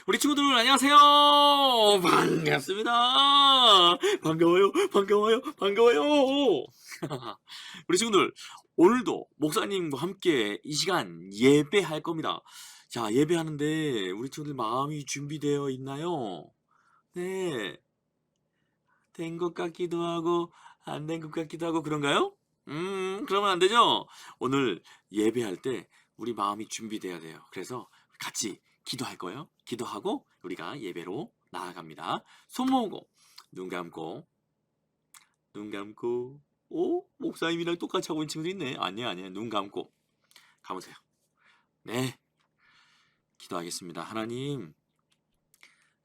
우리 친구들 안녕하세요. 반갑습니다. 반가워요. 반가워요. 반가워요. 우리 친구들 오늘도 목사님과 함께 이 시간 예배할 겁니다. 자, 예배하는데 우리 친구들 마음이 준비되어 있나요? 네. 된 것 같기도 하고 안 된 것 같기도 하고 그런가요? 그러면 안 되죠? 오늘 예배할 때 우리 마음이 준비돼야 돼요. 그래서 같이 기도할 거예요. 기도하고 우리가 예배로 나아갑니다. 손 모으고 눈 감고 눈 감고 오? 목사님이랑 똑같이 하고 있는 친구도 있네. 아니야 아니야. 눈 감고 감으세요. 네. 기도하겠습니다. 하나님,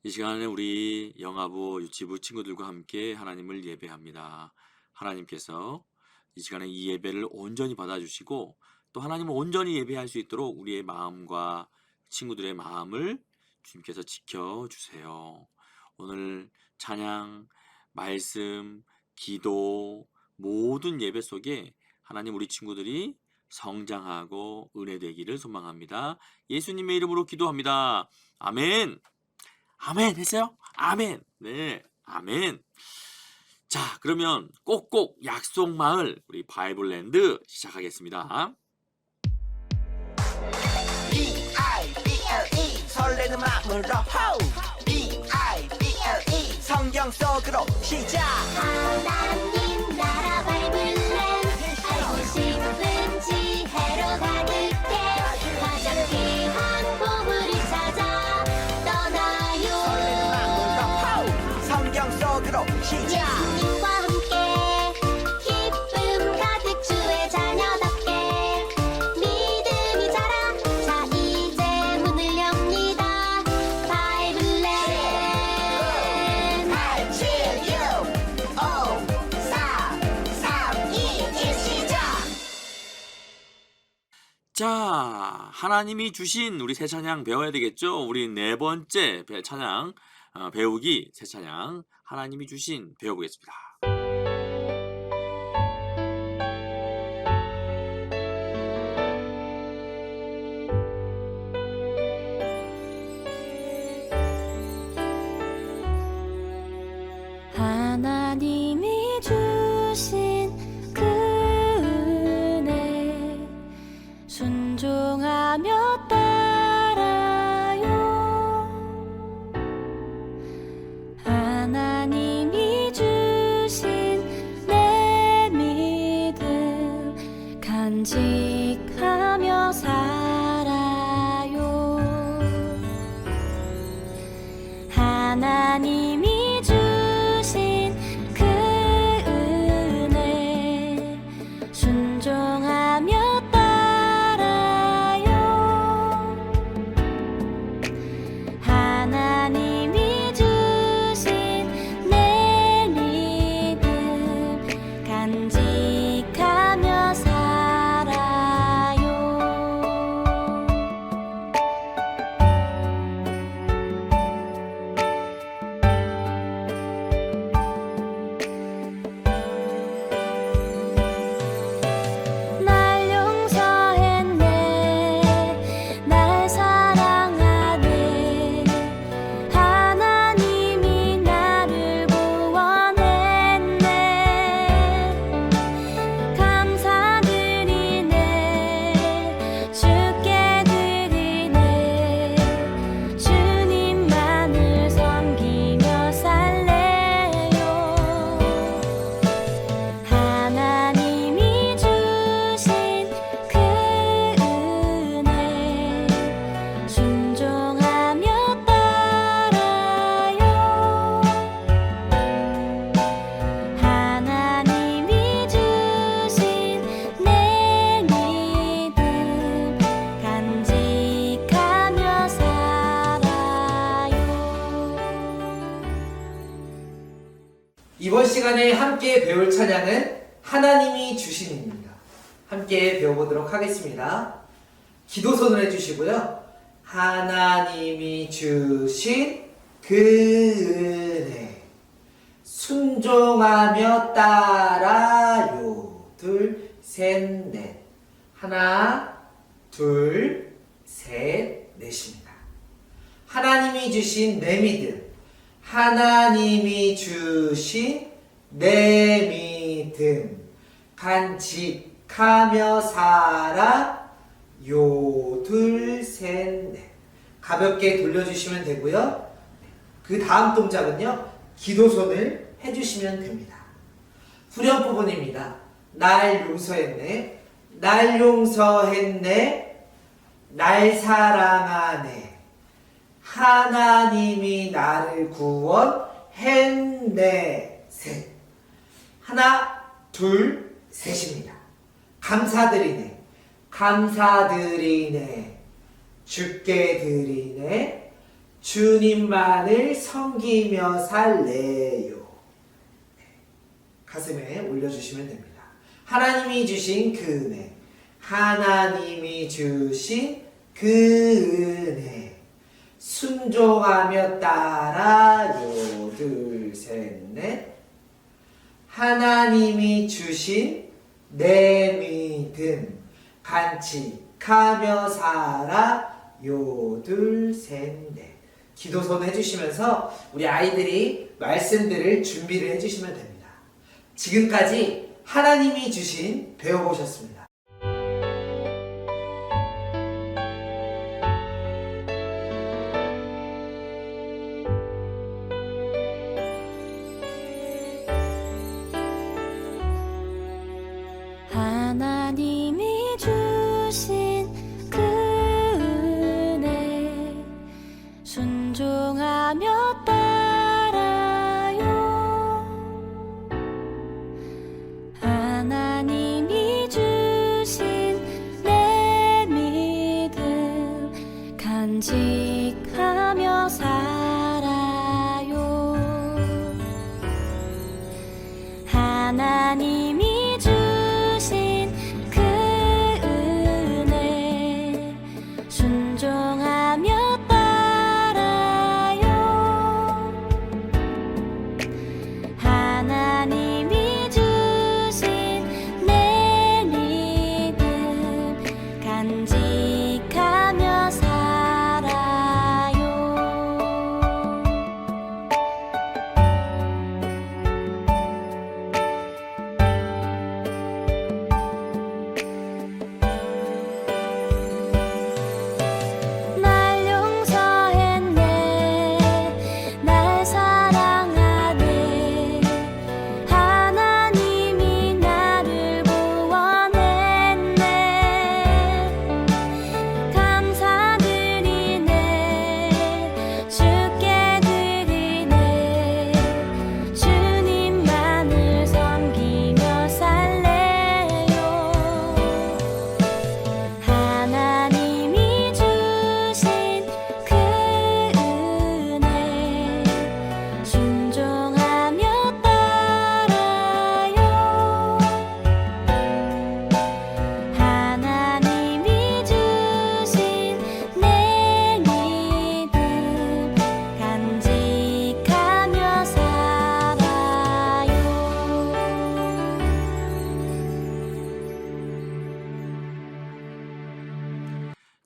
이 시간에 우리 영아부, 유치부 친구들과 함께 하나님을 예배합니다. 하나님께서 이 시간에 이 예배를 온전히 받아주시고 또 하나님을 온전히 예배할 수 있도록 우리의 마음과 친구들의 마음을 주님께서 지켜주세요. 오늘 찬양, 말씀, 기도 모든 예배 속에 하나님 우리 친구들이 성장하고 은혜되기를 소망합니다. 예수님의 이름으로 기도합니다. 아멘. 아멘 했어요? 아멘. 네, 아멘. 자, 그러면 꼭꼭 약속마을 우리 바이블랜드 시작하겠습니다. B-I-B-L-E 설레는 마음으로 호 B-I-B-L-E 성경 속으로 시작 하나님 나라 바이블랜드 알고 싶은 지혜로 가득해 가장 귀한 보물을 찾아 떠나요. 성경 속으로 시작 예수님과 함께 기쁨 가득 주의 자녀답게 믿음이 자라. 자 이제 문을 엽니다. 바이블랜드 8, 7, 6, 5, 4, 3, 2, 1 시작 자, 하나님이 주신 우리 새 찬양 배워야 되겠죠? 우리 네 번째 찬양 배우기 새 찬양 하나님이 주신 배워보겠습니다. 하나님이 주신 그 은혜 순종하며 따라요. 하나님이 주신 내 믿음 간직하며 살아요. 하나님이 주신 그 은혜 순종하며 따라요. 하나님이 주신 내 믿음 간직하며 살아요. 날 용서했네 날 사랑하네 하나님이 나를 구원했네 감사드리네 주께 드리네 주님만을 섬기며 살래요. 하나님이 주신 그 은혜 순종하며 따라요. 하나님이 주신 내 믿음 간직하며 살아요. 이번 시간에 함께 배울 찬양은 하나님이 주신입니다. 함께 배워보도록 하겠습니다. 기도 손을 해주시고요. 하나님이 주신 그 은혜 순종하며 따라요. 둘, 셋, 넷. 하나, 둘, 셋, 넷입니다. 하나님이 주신 내 믿음. 하나님이 주신 내 믿음. 간직하며 살아. 요, 둘, 셋, 넷. 가볍게 돌려주시면 되고요. 그 다음 동작은요. 기도손을 해주시면 됩니다. 후렴 부분입니다. 날 용서했네. 날 용서했네. 날 사랑하네. 하나님이 나를 구원했네. 셋. 하나, 둘, 셋입니다. 감사드리네. 감사드리네. 주께 드리네. 주님만을 섬기며 살래요. 가슴에 올려주시면 됩니다. 하나님이 주신 그 은혜. 하나님이 주신 그 은혜. 순종하며 따라요. 둘, 셋, 넷. 하나님이 주신 내 믿음. 간직하며 살아. 요, 둘, 셋, 넷. 기도손 해주시면서 우리 아이들이 말씀들을 준비를 해주시면 됩니다. 지금까지 하나님이 주신 배워보셨습니다. 하나님이 주신 그 은혜 순종하며 따라요. 하나님이 주신 내 믿음 간직하며 살아요. 하나님이 주신 그 은혜 순종하며 따라요. 하나님이 주신 내 믿음 간직하며 살아요. 날 용서했네. 날 사랑하네. 하나님이 나를 구원했네. 감사드리네. 주께 드리네. 주님만을 섬기며 살래요. 하나님이 주신 그 은혜 순종하며 따라요. 하나님이 주신 내 믿음 간직하며 살아요.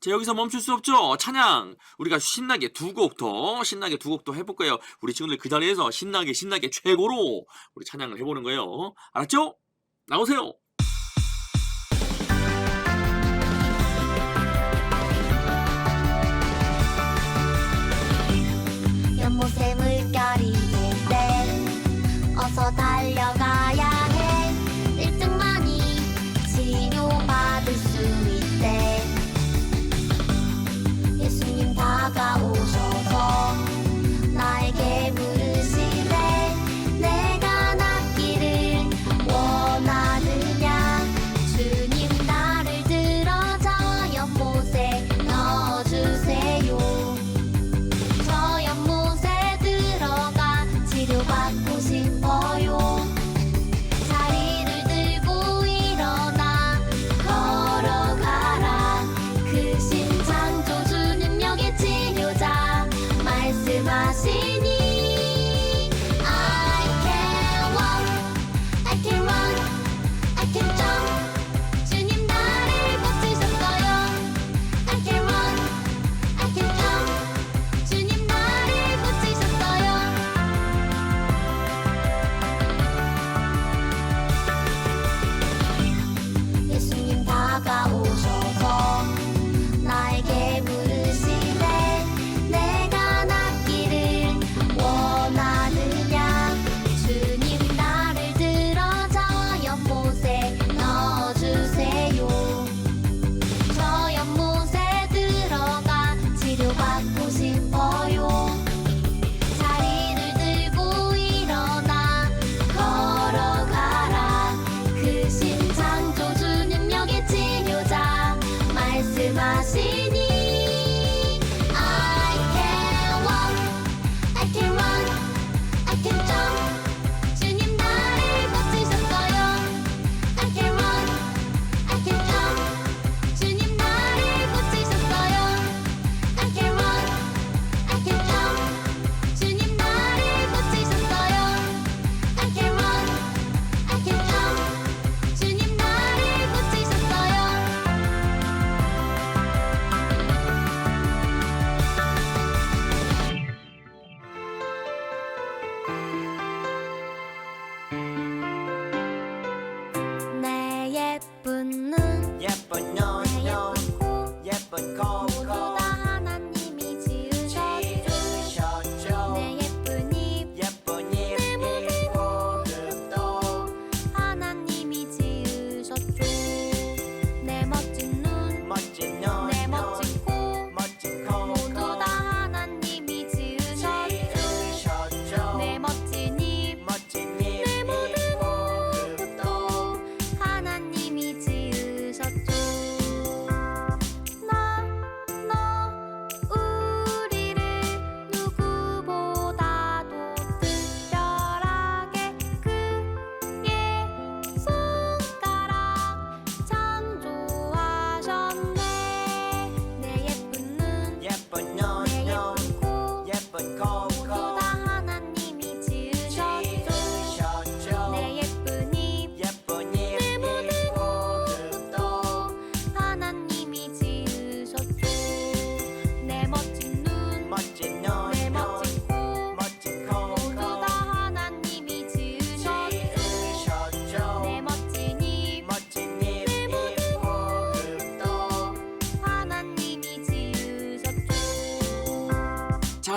자, 여기서 멈출 수 없죠. 찬양. 우리가 신나게 두 곡 더 해볼 거예요. 우리 친구들 그 자리에서 신나게 최고로 우리 찬양을 해보는 거예요. 알았죠? 나오세요. 연못에 물결이 될 때 어서 달려가야 해. 일찍만이 치료받을 수 있대. 예수님 다가오셔서 나에게 물으시네. 내가 낫기를 원하느냐. 주님 나를 들어줘 연못에 넣어주세요. 저 연못에 들어가 치료받고 싶어요.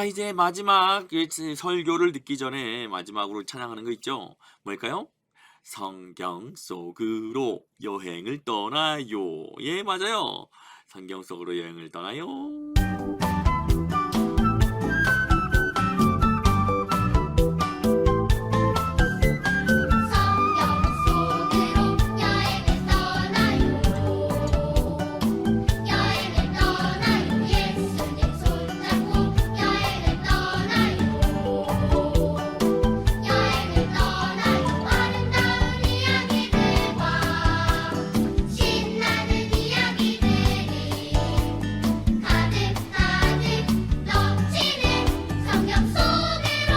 이제 마지막 설교를 듣기 전에 마지막으로 찬양하는 거 있죠? 뭘까요? 성경 속으로 여행을 떠나요. 예, 맞아요. 성경 속으로 여행을 떠나요. 성경 속으로 여행을 떠나요. 여행을 떠나요. 예수님 손잡고 여행을 떠나요. 여행을 떠나요. 아름다운 이야기들과 신나는 이야기들이 가득 가득 넘치는 성경 속으로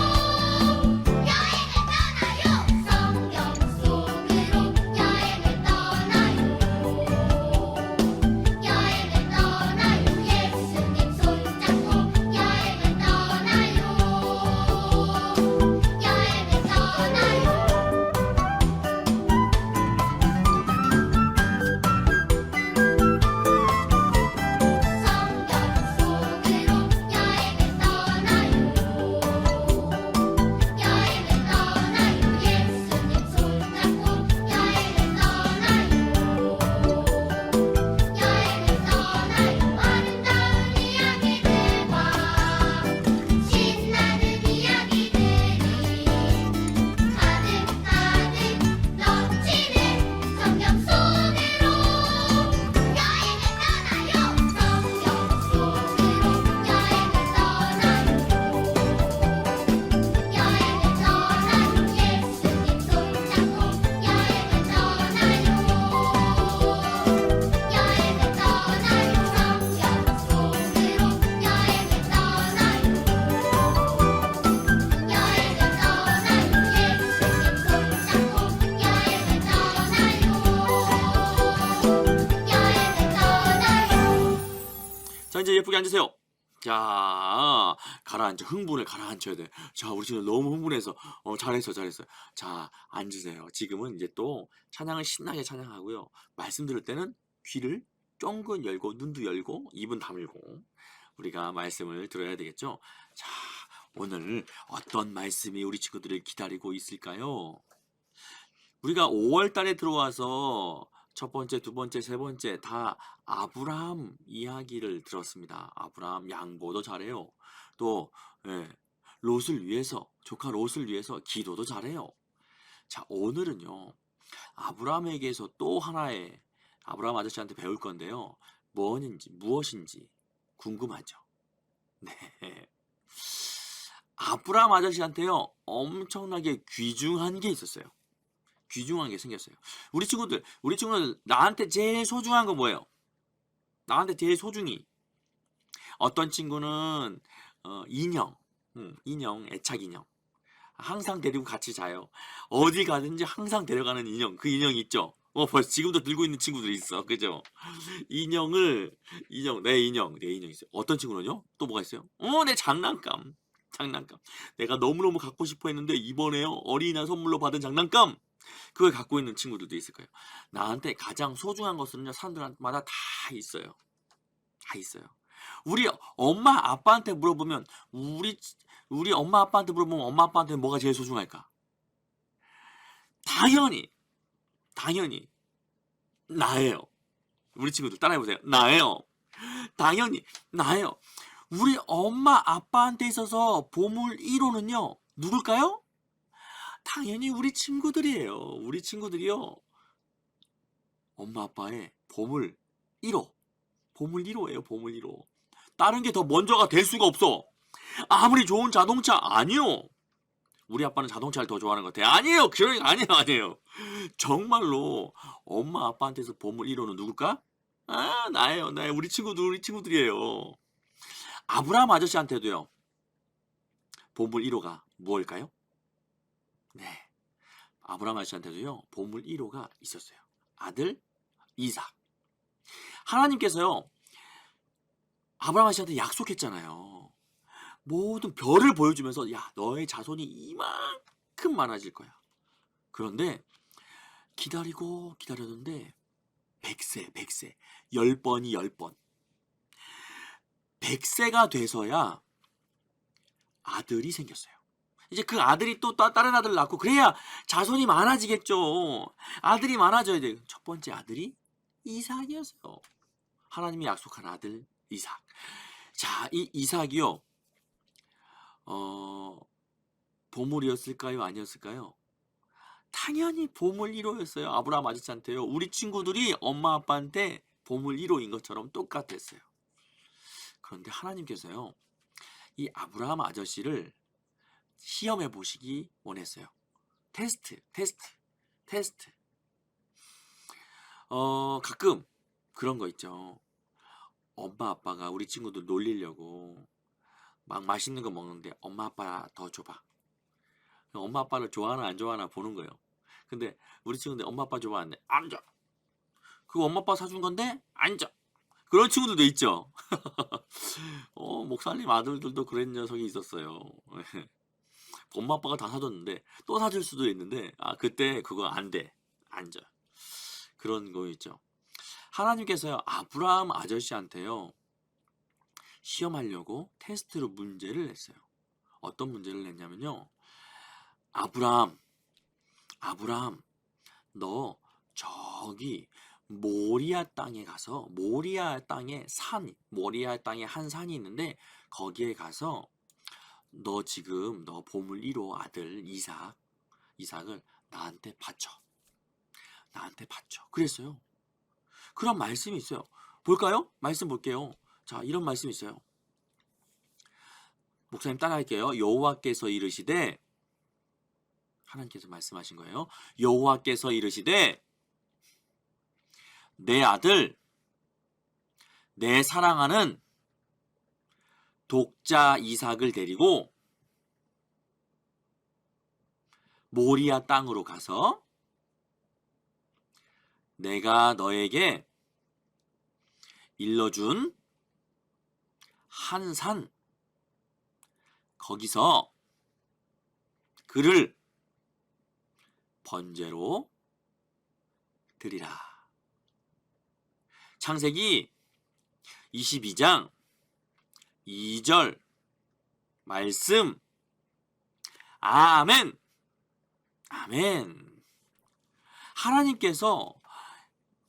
여행을 떠나요. 성경 속으로 여행을 떠나요. 여행을 떠나요. 예수님 손잡고 여행을 떠나요. 여행을 떠나요. 성경 속으로 여행을 떠나요. 여행을 떠나요. 예수님 손잡고 여행을 떠나요. 여행을 떠나요. 아름다운 이야기들과 신나는 이야기들이 가득 가득 넘치는 성경 속으로 여행을 떠나요. 성경 속으로 여행을 떠나요. 여행을 떠나요. 예수님 손잡고 여행을 떠나요. 여행을 떠나요. 성경 속으로 여행을 떠나요. 여행을 떠나요. 예수님 손잡고 여행을 떠나요. 자, 이제 예쁘게 앉으세요. 자, 가라앉아. 흥분을 가라앉혀야 돼. 자, 우리 지금 너무 흥분해서. 잘했어. 자, 앉으세요. 지금은 이제 또 찬양을 신나게 찬양하고요. 말씀 들을 때는 귀를 쫑긋 열고, 눈도 열고, 입은 다물고, 우리가 말씀을 들어야 되겠죠? 자, 오늘 어떤 말씀이 우리 친구들을 기다리고 있을까요? 우리가 5월 달에 들어와서 첫 번째, 두 번째, 세 번째 다 아브라함 이야기를 들었습니다. 아브라함 양보도 잘해요. 또 롯을 위해서, 조카 롯을 위해서 기도도 잘해요. 자, 오늘은요. 아브라함에게서 또 하나의 아브라함 아저씨한테 배울 건데요. 무엇인지 궁금하죠. 네. 아브라함 아저씨한테요. 엄청나게 귀중한 게 있었어요. 귀중한 게 생겼어요. 우리 친구들 나한테 제일 소중한 거 뭐예요? 나한테 제일 소중히. 어떤 친구는 인형, 애착 인형. 항상 데리고 같이 자요. 어디 가든지 항상 데려가는 인형. 그 인형 있죠? 벌써 지금도 들고 있는 친구들이 있어. 그죠? 내 인형 있어요. 어떤 친구는요? 또 뭐가 있어요? 내 장난감. 내가 너무너무 갖고 싶어 했는데 이번에요. 어린이날 선물로 받은 장난감. 그걸 갖고 있는 친구들도 있을 거예요. 나한테 가장 소중한 것은요, 사람들마다 다 있어요. 우리 엄마 아빠한테 물어보면 엄마 아빠한테 뭐가 제일 소중할까? 당연히 나예요. 우리 친구들 따라해보세요. 나예요. 당연히 나예요. 우리 엄마 아빠한테 있어서 보물 1호는요, 누굴까요? 당연히 우리 친구들이에요. 우리 친구들이요. 엄마 아빠의 보물 1호. 보물 1호예요. 보물 1호. 다른 게 더 먼저가 될 수가 없어. 아무리 좋은 자동차 아니요. 우리 아빠는 자동차를 더 좋아하는 것 같아요. 아니에요. 아니에요. 정말로 엄마 아빠한테서 보물 1호는 누굴까? 나예요. 우리 친구들이에요. 아브라함 아저씨한테도요. 보물 1호가 무엇일까요? 네. 아브라함 아저씨한테도요. 보물 1호가 있었어요. 아들 이삭. 하나님께서요. 아브라함 아저씨한테 약속했잖아요. 모든 별을 보여주면서 야, 너의 자손이 이만큼 많아질 거야. 그런데 기다렸는데 100세 10번이 10번. 100세가 돼서야 아들이 생겼어요. 이제 그 아들이 또 다른 아들 낳고 그래야 자손이 많아지겠죠. 아들이 많아져야 돼. 첫 번째 아들이 이삭이었어요. 하나님이 약속한 아들 이삭. 자, 이 이삭이요. 보물이었을까요? 아니었을까요? 당연히 보물 1호였어요. 아브라함 아저씨한테요. 우리 친구들이 엄마 아빠한테 보물 1호인 것처럼 똑같았어요. 그런데 하나님께서요. 이 아브라함 아저씨를 시험해 보시기 원했어요. 테스트. 가끔 그런 거 있죠. 엄마 아빠가 우리 친구들 놀리려고 막 맛있는 거 먹는데 엄마 아빠 더 줘봐. 엄마 아빠를 좋아하나 안 좋아하나 보는 거예요. 근데 우리 친구들 엄마 아빠 좋아하는데 안 줘. 그거 엄마 아빠 사준 건데 안 줘. 그런 친구들도 있죠. 목사님 아들들도 그런 녀석이 있었어요. 엄마 아빠가 다 사줬는데 또 사줄 수도 있는데 그때 그거 안 돼. 안 줘. 그런 거 있죠. 하나님께서요. 아브라함 아저씨한테요. 시험하려고 테스트로 문제를 냈어요. 어떤 문제를 냈냐면요. 아브라함, 너 저기 모리아 땅에 가서 모리아 땅에 한 산이 있는데 거기에 가서 너 보물 1호 아들 이삭을 나한테 바쳐. 그랬어요. 그런 말씀이 있어요. 볼까요? 말씀 볼게요. 자, 이런 말씀이 있어요. 목사님 따라할게요. 여호와께서 이르시되, 하나님께서 말씀하신 거예요. 여호와께서 이르시되 내 아들 내 사랑하는 독자 이삭을 데리고 모리아 땅으로 가서 내가 너에게 일러준 한 산 거기서 그를 번제로 드리라. 창세기 22장 2절 말씀. 아멘. 하나님께서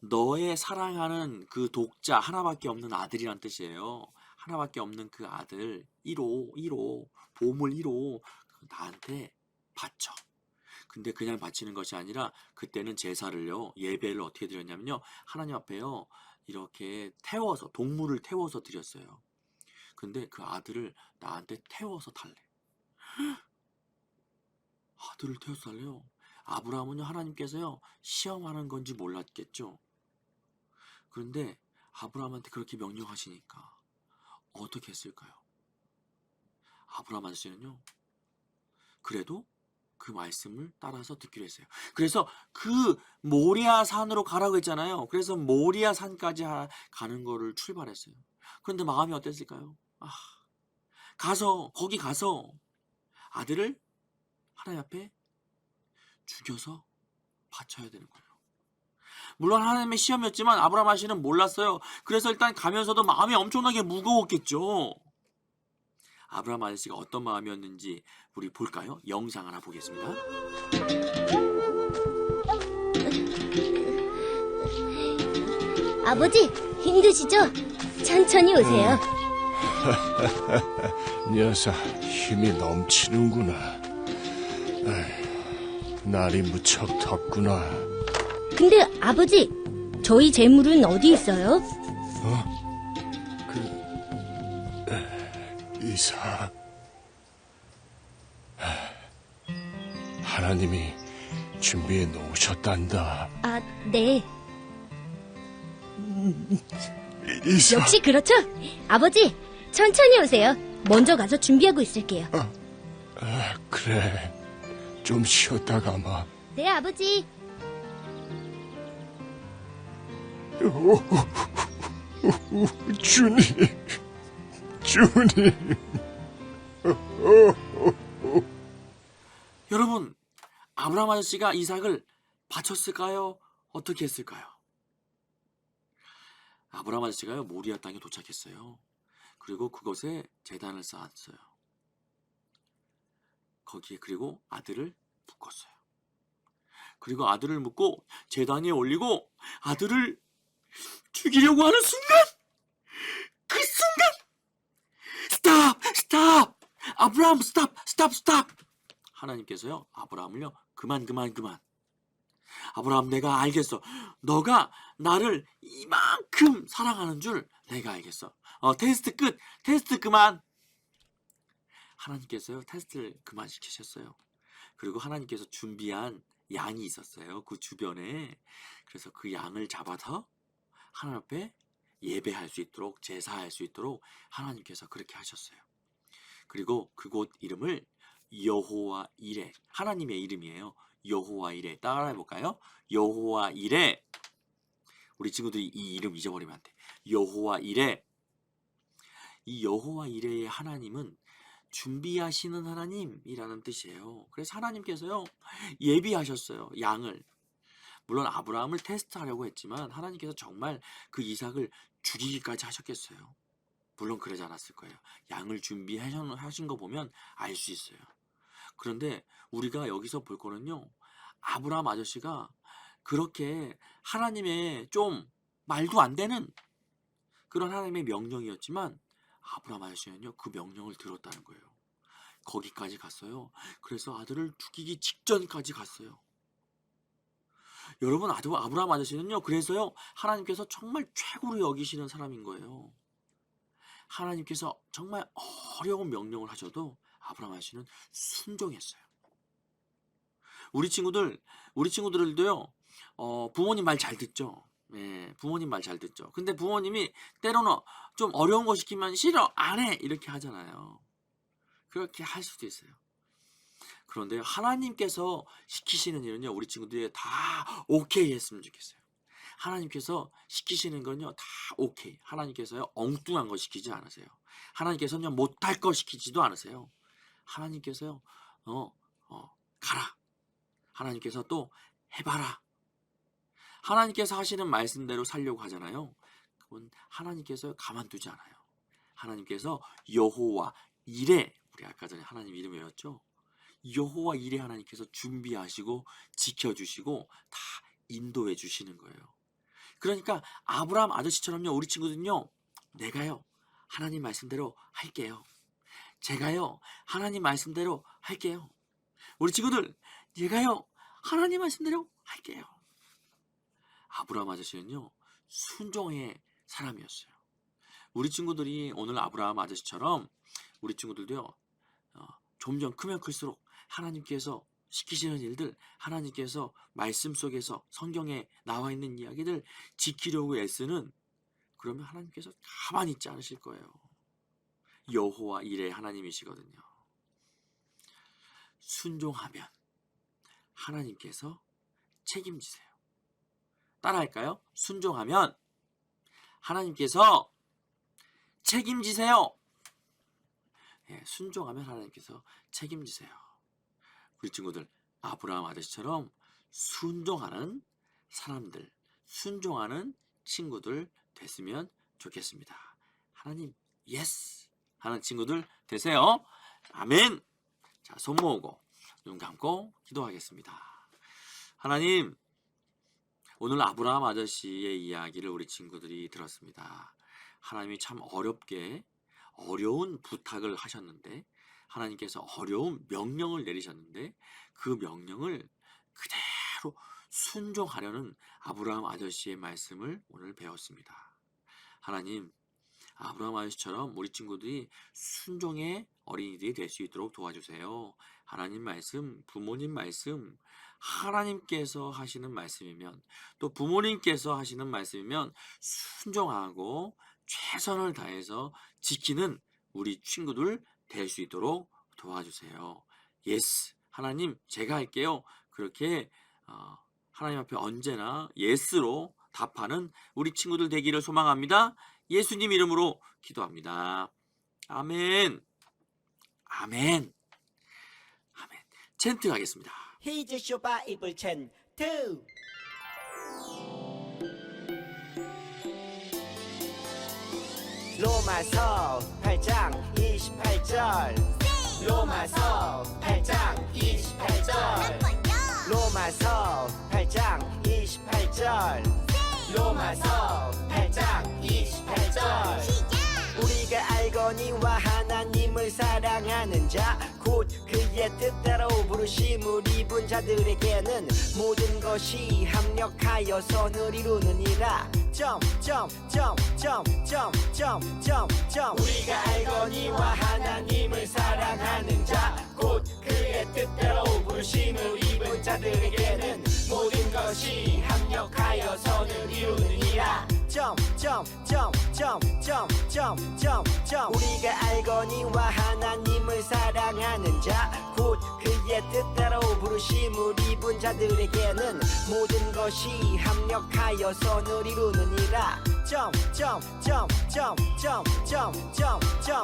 너의 사랑하는 그 독자, 하나밖에 없는 아들이란 뜻이에요. 하나밖에 없는 그 아들 1호 보물 1호 나한테 바쳐. 근데 그냥 바치는 것이 아니라 그때는 제사를요, 예배를 어떻게 드렸냐면요, 하나님 앞에요 이렇게 태워서, 동물을 태워서 드렸어요. 근데 그 아들을 나한테 태워서 달래. 아들을 태워서 달래요. 아브라함은요, 하나님께서요 시험하는 건지 몰랐겠죠. 그런데 아브라함한테 그렇게 명령하시니까 어떻게 했을까요? 아브라함 아저씨는요, 그래도 그 말씀을 따라서 듣기로 했어요. 그래서 그 모리아 산으로 가라고 했잖아요. 그래서 모리아 산까지 가는 거를 출발했어요. 그런데 마음이 어땠을까요? 거기 가서 아들을 하나님 앞에 죽여서 바쳐야 되는 거예요. 물론 하나님의 시험이었지만 아브라함 아저씨는 몰랐어요. 그래서 일단 가면서도 마음이 엄청나게 무거웠겠죠. 아브라함 아저씨가 어떤 마음이었는지 우리 볼까요? 영상 하나 보겠습니다. 아버지, 힘드시죠? 천천히 오세요. 녀석 힘이 넘치는구나. 날이 무척 덥구나. 근데 아버지, 저희 재물은 어디 있어요? 이삭. 하나님이 준비해 놓으셨단다. 아, 네. 이삭. 역시 그렇죠? 아버지, 천천히 오세요. 먼저 가서 준비하고 있을게요. 그래. 좀 쉬었다 가마. 네, 아버지. 주님. 여러분, 아브라함 아저씨가 이삭을 바쳤을까요? 어떻게 했을까요? 아브라함 아저씨가요, 모리아 땅에 도착했어요. 그리고 그곳에 제단을 쌓았어요. 거기에 그리고 아들을 묶었어요. 그리고 아들을 묶고 제단 위에 올리고 아들을 죽이려고 하는 순간, 그 순간 스탑! 아브라함 스탑! 하나님께서요 아브라함을요 그만. 아브라함, 내가 알겠어. 너가 나를 이만큼 사랑하는 줄 내가 알겠어. 테스트 끝. 테스트 그만. 하나님께서요 테스트를 그만 시키셨어요. 그리고 하나님께서 준비한 양이 있었어요. 그 주변에. 그래서 그 양을 잡아서 하나님 앞에 예배할 수 있도록, 제사할 수 있도록 하나님께서 그렇게 하셨어요. 그리고 그곳 이름을 여호와 이레, 하나님의 이름이에요. 여호와 이레. 따라해 볼까요? 여호와 이레. 우리 친구들이 이 이름 잊어버리면 안 돼. 여호와 이레. 이 여호와 이레의 하나님은 준비하시는 하나님이라는 뜻이에요. 그래서 하나님께서요 예비하셨어요. 양을. 물론 아브라함을 테스트하려고 했지만 하나님께서 정말 그 이삭을 죽이기까지 하셨겠어요. 물론 그러지 않았을 거예요. 양을 준비하신 거 보면 알 수 있어요. 그런데 우리가 여기서 볼 거는요, 아브라함 아저씨가 그렇게 하나님의 좀 말도 안 되는 그런 하나님의 명령이었지만 아브라함 아저씨는요 그 명령을 들었다는 거예요. 거기까지 갔어요. 그래서 아들을 죽이기 직전까지 갔어요. 여러분, 아브라함 아저씨는요 그래서요 하나님께서 정말 최고로 여기시는 사람인 거예요. 하나님께서 정말 어려운 명령을 하셔도 아브라함 아저씨는 순종했어요. 우리 친구들도요 부모님 말 잘 듣죠. 네, 부모님 말 잘 듣죠. 근데 부모님이 때로는 좀 어려운 거 시키면 싫어, 안 해, 이렇게 하잖아요. 그렇게 할 수도 있어요. 그런데 하나님께서 시키시는 일은요 우리 친구들이 다 오케이 했으면 좋겠어요. 하나님께서 시키시는 건요 다 오케이. 하나님께서요 엉뚱한 거 시키지 않으세요. 하나님께서는 못할 거 시키지도 않으세요. 하나님께서요 가라. 하나님께서 또 해봐라. 하나님께서 하시는 말씀대로 살려고 하잖아요. 그건 하나님께서 가만두지 않아요. 하나님께서 여호와 이레, 우리 아까 전에 하나님 이름 외웠죠? 여호와 이레 하나님께서 준비하시고 지켜주시고 다 인도해 주시는 거예요. 그러니까 아브라함 아저씨처럼요 우리 친구들은요 내가요 하나님 말씀대로 할게요. 제가요 하나님 말씀대로 할게요. 우리 친구들, 내가요 하나님 말씀대로 할게요. 아브라함 아저씨는요 순종의 사람이었어요. 우리 친구들이 오늘 아브라함 아저씨처럼 우리 친구들도요 점점 크면 클수록 하나님께서 시키시는 일들, 하나님께서 말씀 속에서 성경에 나와 있는 이야기들 지키려고 애쓰는, 그러면 하나님께서 가만히 있지 않으실 거예요. 여호와 이레 하나님이시거든요. 순종하면 하나님께서 책임지세요. 따라할까요? 순종하면 하나님께서 책임지세요. 예, 순종하면 하나님께서 책임지세요. 우리 친구들, 아브라함 아저씨처럼 순종하는 사람들, 순종하는 친구들 됐으면 좋겠습니다. 하나님 예스 하는 친구들 되세요. 아멘. 자, 손 모으고 눈 감고 기도하겠습니다. 하나님, 오늘 아브라함 아저씨의 이야기를 우리 친구들이 들었습니다. 하나님이 참 어려운 부탁을 하셨는데, 하나님께서 어려운 명령을 내리셨는데 그 명령을 그대로 순종하려는 아브라함 아저씨의 말씀을 오늘 배웠습니다. 하나님, 아브라함 아저씨처럼 우리 친구들이 순종의 어린이들이 될 수 있도록 도와주세요. 하나님 말씀, 부모님 말씀, 하나님께서 하시는 말씀이면, 또 부모님께서 하시는 말씀이면 순종하고 최선을 다해서 지키는 우리 친구들 될 수 있도록 도와주세요. 예스, 하나님 제가 할게요. 그렇게 하나님 앞에 언제나 예스로 답하는 우리 친구들 되기를 소망합니다. 예수님 이름으로 기도합니다. 아멘. 아멘. 아멘. 챈트 가겠습니다. 히즈 쇼바 이블 챈트. 로마서 8장 28절 로마서 8장 28절 로마서 8장 28절 로마서 8장 28절 우리가 알거니와 하나님을 사랑하는 자 곧 그의 뜻대로 부르심을 입은 자들에게는 모든 것이 합력하여 선을 이루느니라 우리가 알거니와 하나님을 사랑하는 자 곧 그의 뜻대로 부르심을 입은 자들에게는 모든 것이 합력하여 선을 이루느니라 우리가 알거니와 하나님을 사랑하는 자 곧 그의 뜻대로 부르심을 입은 자들에게는 모든 것이 합력하여 선을 이루느니라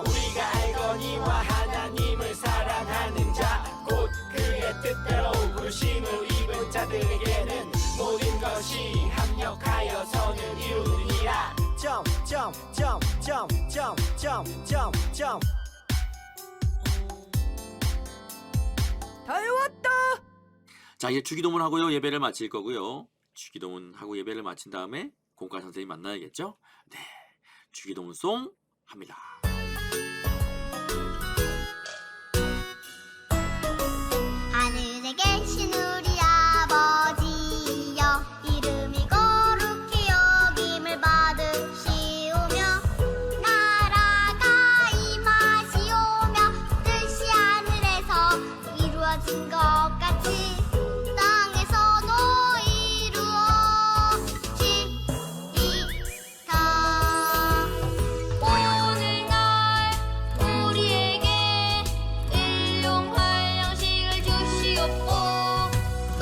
우리가 알거니와 하나님을 사랑하는 자 곧 그의 뜻대로 부르심을 입은 자들에게는 모든 것이 합력하여 선을 이루느니라 다 외웠다. 자, 이제 주기도문 하고요. 예배를 마칠 거고요. 주기도문 하고 예배를 마친 다음에 공과 선생님 만나야겠죠? 네. 주기도문송 합니다. 하늘에 계신 우리 아버지여 이름이 거룩히 여김을 받으시오며 나라가 임하시오며 뜻이 하늘에서 이루어진 것 같이 땅에서도 이루어지이다. 오늘날 우리에게 일용할 양식을 주시옵고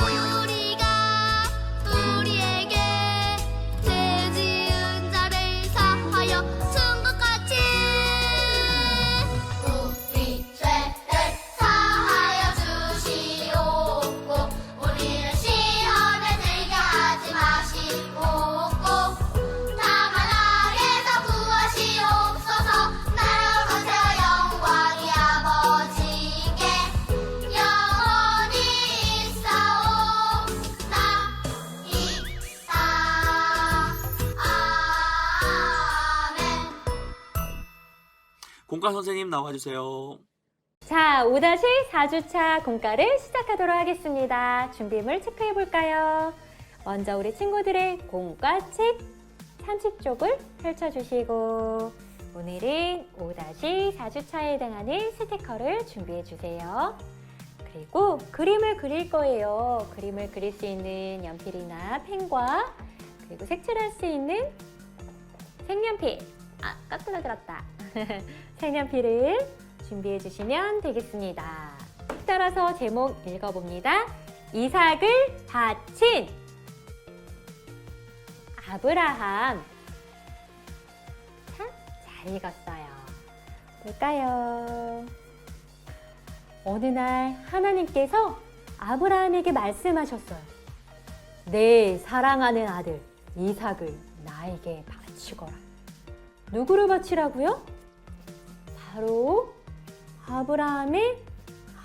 우리가 우리에게 죄 지은 자를 사하여 준 것 같이 우리 죄를 사하여 주시옵고 우리를 시험에 들게 하지 마시옵고 다만 악에서 구하시옵소서. 나라와 권세와 영광이 아버지께 영원히 있사옵나이다. 아멘. 공과 선생님 나와주세요. 자, 5-4주차 공과를 시작하도록 하겠습니다. 준비물 체크해 볼까요? 먼저 우리 친구들의 공과책 30쪽을 펼쳐주시고 오늘은 5-4주차에 해당하는 스티커를 준비해 주세요. 그리고 그림을 그릴 거예요. 그림을 그릴 수 있는 연필이나 펜과 그리고 색칠할 수 있는 색연필. 거꾸로 들었다. 색연필을 준비해 주시면 되겠습니다. 따라서 제목 읽어봅니다. 이삭을 바친 아브라함. 참, 잘 읽었어요. 볼까요? 어느 날 하나님께서 아브라함에게 말씀하셨어요. 내 사랑하는 아들 이삭을 나에게 바치거라. 누구를 바치라고요? 바로 아브라함의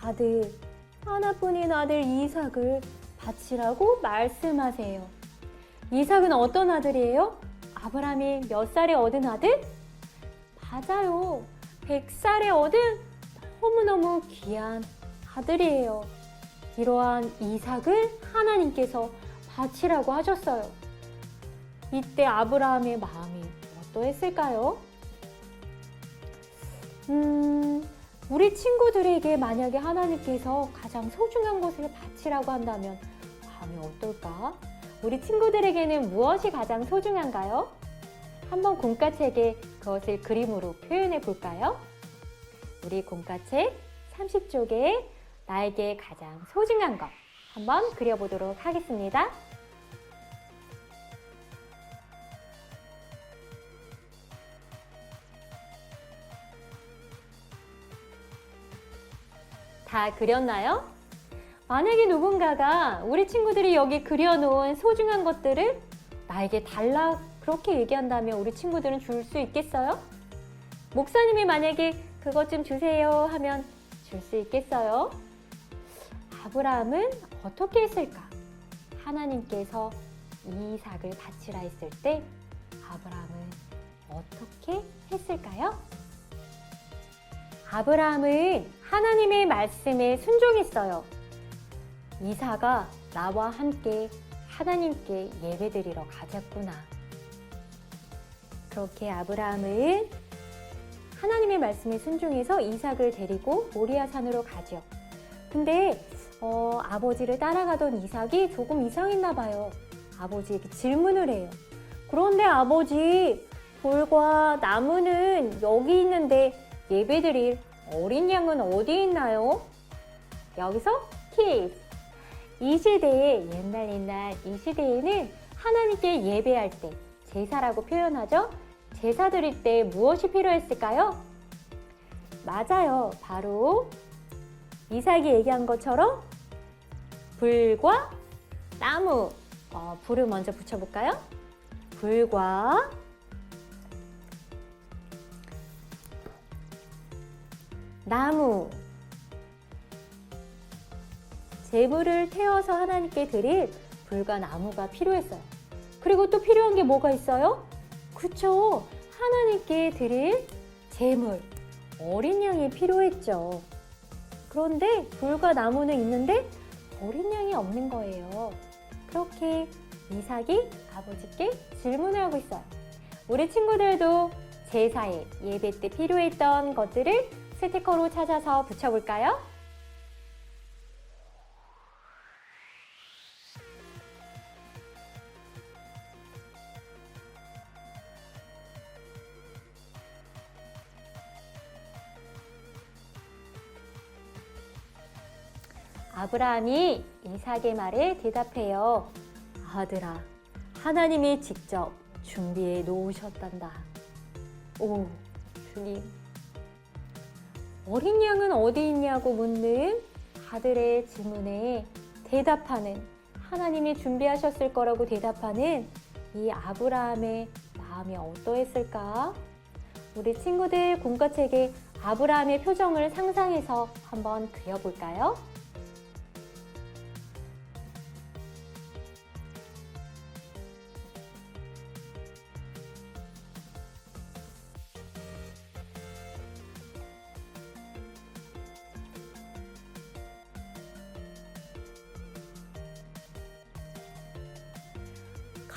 아들, 하나뿐인 아들 이삭을 바치라고 말씀하세요. 이삭은 어떤 아들이에요? 아브라함이 몇 살에 얻은 아들? 맞아요. 100살에 얻은 너무너무 귀한 아들이에요. 이러한 이삭을 하나님께서 바치라고 하셨어요. 이때 아브라함의 마음이 어떠했을까요? 우리 친구들에게 만약에 하나님께서 가장 소중한 것을 바치라고 한다면 마음이 어떨까? 우리 친구들에게는 무엇이 가장 소중한가요? 한번 공과책에 그것을 그림으로 표현해 볼까요? 우리 공과책 30쪽에 나에게 가장 소중한 것 한번 그려보도록 하겠습니다. 다 그렸나요? 만약에 누군가가 우리 친구들이 여기 그려놓은 소중한 것들을 나에게 달라 그렇게 얘기한다면 우리 친구들은 줄 수 있겠어요? 목사님이 만약에 그것 좀 주세요 하면 줄 수 있겠어요? 아브라함은 어떻게 했을까? 하나님께서 이삭을 바치라 했을 때 아브라함은 어떻게 했을까요? 아브라함은 하나님의 말씀에 순종했어요. 이삭아, 나와 함께 하나님께 예배드리러 가자꾸나. 그렇게 아브라함은 하나님의 말씀에 순종해서 이삭을 데리고 모리아 산으로 가죠. 근데 아버지를 따라가던 이삭이 조금 이상했나 봐요. 아버지에게 질문을 해요. 그런데 아버지, 돌과 나무는 여기 있는데 예배드릴 어린 양은 어디 있나요? 여기서 퀴즈! 이 시대에, 옛날 이 시대에는 하나님께 예배할 때 제사라고 표현하죠? 제사 드릴 때 무엇이 필요했을까요? 맞아요. 바로 이삭이 얘기한 것처럼 불과 나무. 불을 먼저 붙여볼까요? 불과 나무. 제물을 태워서 하나님께 드릴 불과 나무가 필요했어요. 그리고 또 필요한 게 뭐가 있어요? 그쵸? 하나님께 드릴 제물, 어린 양이 필요했죠. 그런데 불과 나무는 있는데 어린 양이 없는 거예요. 그렇게 이삭이 아버지께 질문을 하고 있어요. 우리 친구들도 제사에 예배 때 필요했던 것들을 스티커로 찾아서 붙여볼까요? 아브라함이 이삭의 말에 대답해요. 아들아, 하나님이 직접 준비해 놓으셨단다. 오, 주님. 어린 양은 어디 있냐고 묻는 아들의 질문에 대답하는, 하나님이 준비하셨을 거라고 대답하는 이 아브라함의 마음이 어떠했을까? 우리 친구들 공과책에 아브라함의 표정을 상상해서 한번 그려볼까요?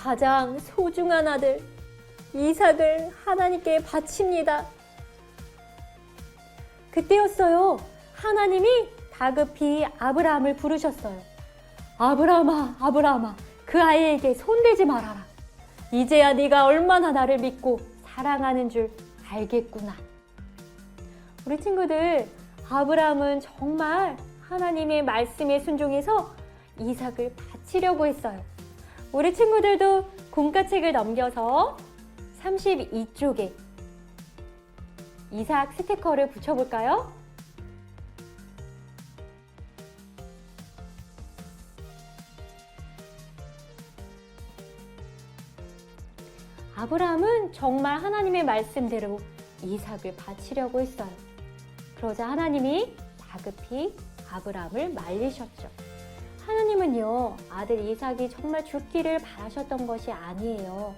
가장 소중한 아들 이삭을 하나님께 바칩니다. 그때였어요. 하나님이 다급히 아브라함을 부르셨어요. 아브라함아, 아브라함아, 그 아이에게 손대지 말아라. 이제야 네가 얼마나 나를 믿고 사랑하는 줄 알겠구나. 우리 친구들, 아브라함은 정말 하나님의 말씀에 순종해서 이삭을 바치려고 했어요. 우리 친구들도 공과책을 넘겨서 32쪽에 이삭 스티커를 붙여볼까요? 아브라함은 정말 하나님의 말씀대로 이삭을 바치려고 했어요. 그러자 하나님이 다급히 아브라함을 말리셨죠. 하나님은요, 아들 이삭이 정말 죽기를 바라셨던 것이 아니에요.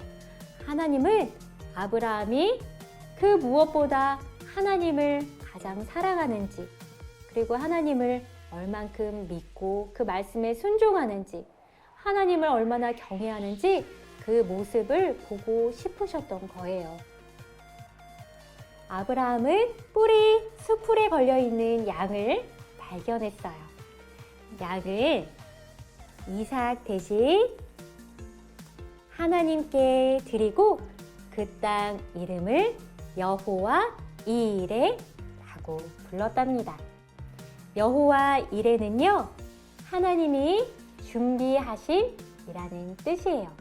하나님은 아브라함이 그 무엇보다 하나님을 가장 사랑하는지, 그리고 하나님을 얼만큼 믿고 그 말씀에 순종하는지, 하나님을 얼마나 경외하는지 그 모습을 보고 싶으셨던 거예요. 아브라함은 뿌리 수풀에 걸려있는 양을 발견했어요. 양을 이삭 대신 하나님께 드리고 그 땅 이름을 여호와 이레라고 불렀답니다. 여호와 이레는요, 하나님이 준비하심이라는 뜻이에요.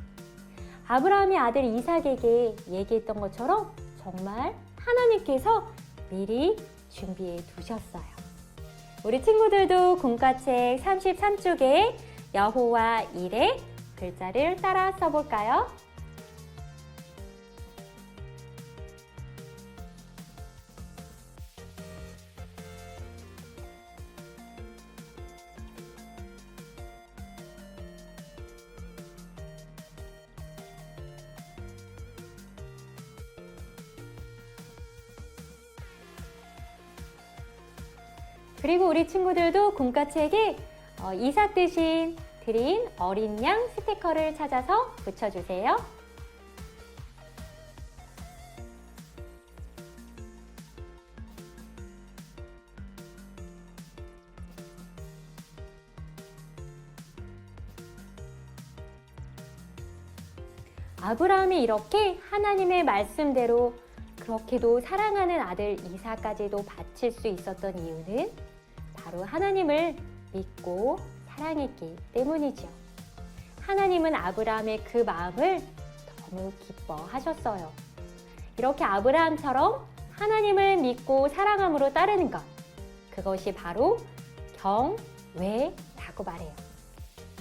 아브라함의 아들 이삭에게 얘기했던 것처럼 정말 하나님께서 미리 준비해 두셨어요. 우리 친구들도 공과책 33쪽에 여호와 이레 글자를 따라 써볼까요? 그리고 우리 친구들도 꿈까책에 이삭 대신 드린 어린 양 스티커를 찾아서 붙여주세요. 아브라함이 이렇게 하나님의 말씀대로 그렇게도 사랑하는 아들 이삭까지도 바칠 수 있었던 이유는 바로 하나님을 믿고 사랑했기 때문이죠. 하나님은 아브라함의 그 마음을 너무 기뻐하셨어요. 이렇게 아브라함처럼 하나님을 믿고 사랑함으로 따르는 것, 그것이 바로 경외라고 말해요.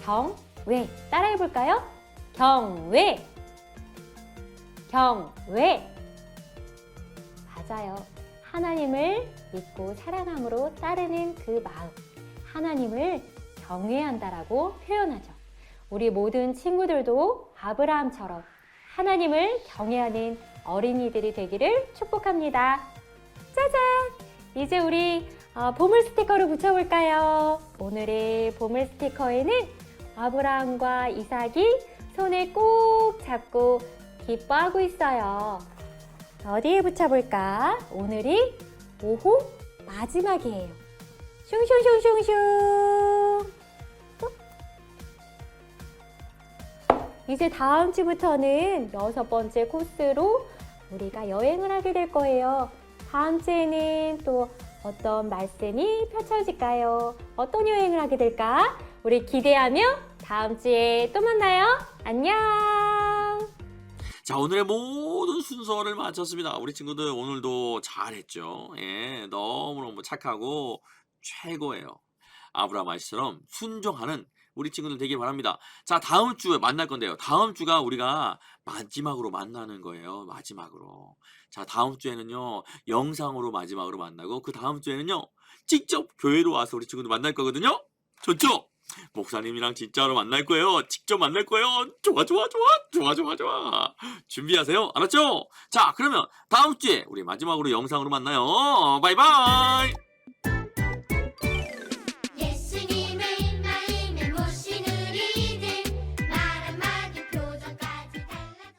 경외, 따라해볼까요? 경외! 경외! 맞아요. 하나님을 믿고 사랑함으로 따르는 그 마음, 하나님을 경외한다라고 표현하죠. 우리 모든 친구들도 아브라함처럼 하나님을 경외하는 어린이들이 되기를 축복합니다. 짜잔! 이제 우리 보물 스티커를 붙여볼까요? 오늘의 보물 스티커에는 아브라함과 이삭이 손을 꼭 잡고 기뻐하고 있어요. 어디에 붙여볼까? 오늘이 5호 마지막이에요. 슝슝슝슝슝. 이제 다음 주부터는 6번째 코스로 우리가 여행을 하게 될 거예요. 다음 주에는 또 어떤 말씀이 펼쳐질까요? 어떤 여행을 하게 될까? 우리 기대하며 다음 주에 또 만나요. 안녕! 자, 오늘의 모든 순서를 마쳤습니다. 우리 친구들 오늘도 잘했죠. 예, 너무너무 착하고 최고예요. 아브라함 아저씨처럼 순종하는 우리 친구들 되길 바랍니다. 자, 다음 주에 만날 건데요. 다음 주가 우리가 마지막으로 만나는 거예요. 마지막으로. 자, 다음 주에는요, 영상으로 마지막으로 만나고, 그 다음 주에는요, 직접 교회로 와서 우리 친구들 만날 거거든요. 좋죠? 목사님이랑 진짜로 만날 거예요. 직접 만날 거예요. 좋아, 좋아, 좋아, 좋아, 좋아, 좋아. 준비하세요. 알았죠? 자, 그러면 다음 주에 우리 마지막으로 영상으로 만나요. 바이바이!